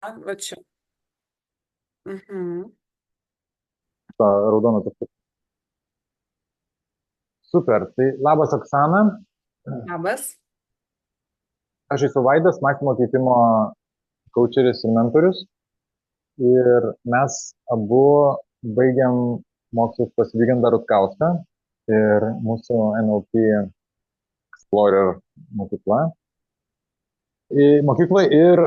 Va čia. Mhm. tą raudoną tašką. Super. Tai labas, Oksana. Labas. Aš esu Vaidas, mąstymo keitimo coacheris ir mentorius. Ir mes abu baigiam mokslus pas Vygantą Rutkauską ir mūsų NLP Explorer mokykla. Mokyklai ir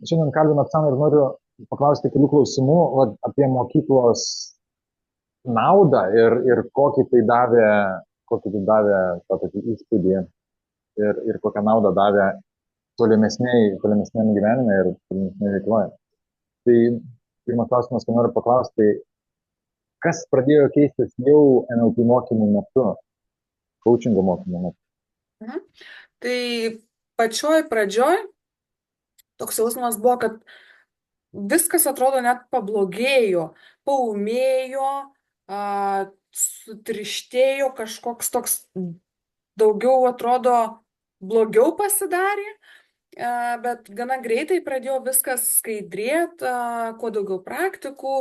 šiandien kalbinu Oksaną ir noriu paklausti kelių klausimų apie mokyklos naudą ir kokį tai davė tą tokį įspūdį ir kokią naudą davė tolimesniam gyvenime ir tolimesnėje veikloje. Tai pirmas klausimas, ką noriu paklausti, tai kas pradėjo keistis jau NLP mokymų metu, coachingo mokymų metu? Mhm. Tai pačioj pradžioj toks jausmas buvo, kad viskas atrodo net pablogėjo, paūmėjo, sutrištėjo, kažkoks toks daugiau atrodo blogiau pasidarė, bet gana greitai pradėjo viskas skaidrėti, kuo daugiau praktikų,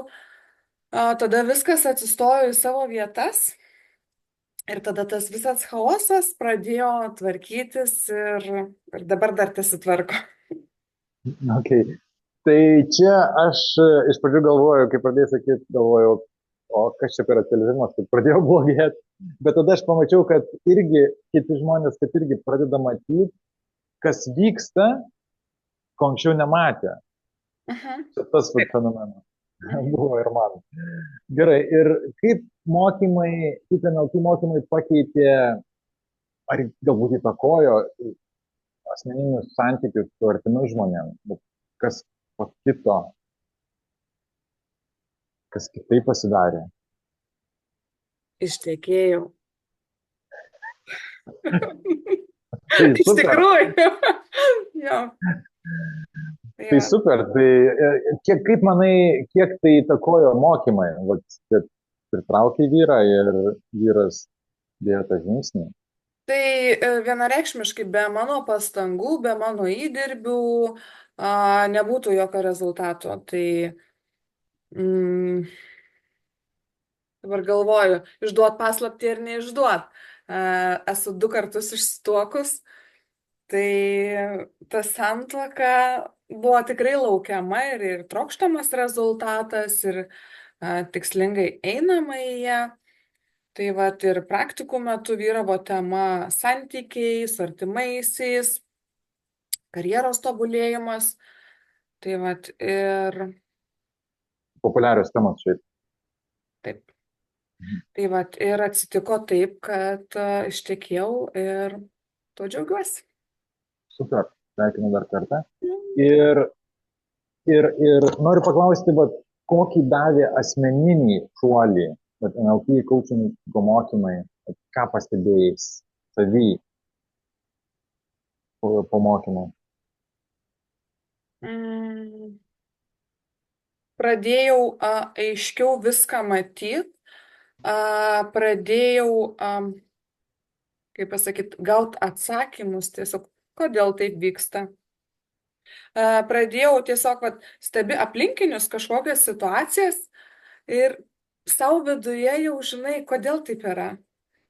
tada viskas atsistojo į savo vietas. Ir tada tas visas chaosas pradėjo tvarkytis ir dabar dar tesitvarko. Okay. Tai čia aš iš pradžių galvoju, kai pradėjau sakyti, galvoju, o kas čia per atsilivimas, tai pradėjo blogėti. Bet tada aš pamačiau, kad irgi kiti žmonės, kad irgi pradeda matyti, kas vyksta, ko anksčiau nematė. Mhm. Čia tas Taip. fenomenas Mhm. buvo ir man. Gerai, ir kaip NLP mokymai pakeitė, ar galbūt įtakojo asmeninius santykius su artimais žmonėmis, kas pakito, kas kitaip pasidarė. Ištekėjau. Tai Iš super, tikrųjų. Jo. Tai tai va. super. Tai kaip manai, kiek tai įtakojo mokymai, kad pritraukė vyrą ir vyras dėjo tą žingsnį? Tai vienareikšmiškai be mano pastangų, be mano įdirbių nebūtų jokio rezultato. Tai mm, dabar galvoju, išduot paslaptį ir neišduot. Esu 2 kartus išsituokus. Tai ta santuoka buvo tikrai laukiama ir trokštamas rezultatas, ir tikslingai einama į ją. Tai vat ir praktikų metu vyravo tema santykiai su artimaisiais, karjeros tobulėjimas. Tai vat ir Populiarios temos šiaip. taip. Tai vat ir atsitiko taip, kad ištekėjau ir tuo džiaugiuosi. Super, sveikinu dar kartą. Ir, ir noriu paklausti, kokį davė asmeninį šuolį, NLP coachingo mokymai, ką pastebėjai savy po mokymų? Mm. Pradėjau aiškiau viską matyti, pradėjau, kaip pasakyti, gauti atsakymus tiesiog, kodėl taip vyksta. Pradėjau tiesiog stebi aplinkinius kažkokias situacijas ir savo viduje jau žinai, kodėl taip yra.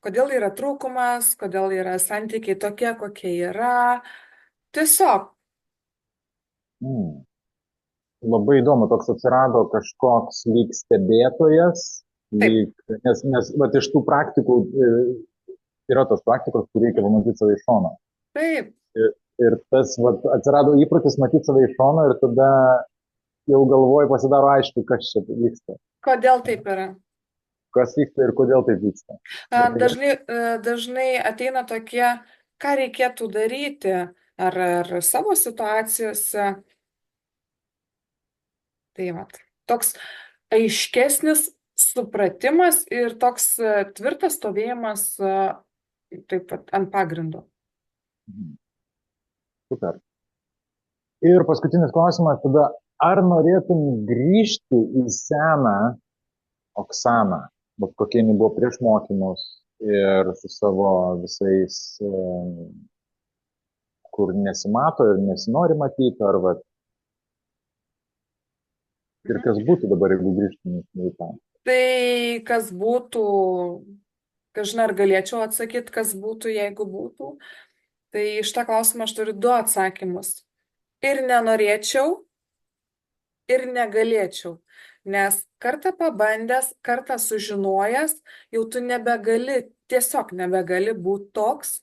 Kodėl yra trūkumas, kodėl yra santykiai tokie, kokie yra. Tiesiog. Hmm. Labai įdomu, toks atsirado kažkoks lyg stebėtojas, Taip, nes iš tų praktikų yra tos praktikos, kur reikia pamatyti save iš šono. taip. Ir tas atsirado įprotis matyti save iš šono ir tada jau galvoj pasidaro aišku, kas čia vyksta. Kodėl taip yra? Kas vyksta ir kodėl taip vyksta. Dažnai ateina tokie, ką reikėtų daryti, ar savo situacijose. Tai vat, toks aiškesnis supratimas ir toks tvirtas stovėjimas taip pat ant pagrindo. Super. Ir paskutinis klausimas tada, ar norėtum grįžti į seną Oksaną, kokie jinai buvo prieš mokymus ir su savo visais, kur nesimato ir nesinori matyti, ar Ir Mhm. kas būtų dabar, jeigu grįžtume į tą? Tai kas būtų, kažin ar galėčiau atsakyti, kas būtų, jeigu būtų. Tai iš tą klausimą aš turiu du atsakymus. Ir nenorėčiau, ir negalėčiau. Nes kartą pabandęs, kartą sužinojęs, jau tu nebegali, tiesiog nebegali būti toks,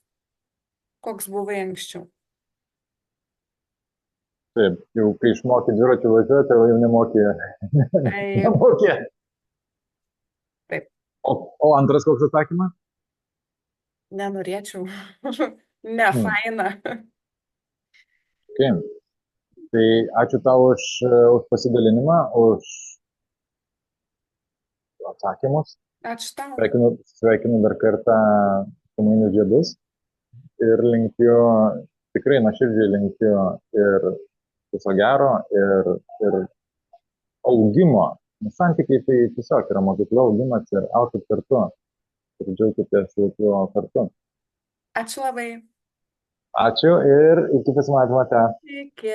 koks buvai anksčiau. Taip, jau kai išmokė dviratį važiuoti, jau nemoki, Taip, nemoki. taip, O antras koks atsakymas? nenorėčiau. Ne, Hmm. faina. Okay. Tai ačiū tau už pasidalinimą, už atsakymus. Ačiū tau. Sveikinu dar kartą Sumainius žiedus ir linkiu, tikrai nuoširdžiai linkiu ir viso gero ir augimo. Nes santykiai tai tiesiog yra mokykla, augimas ir aukit kartu ir džiaugitės tuo kartu. Ačiū labai. Ačiū ir iki pasimatymo. Iki.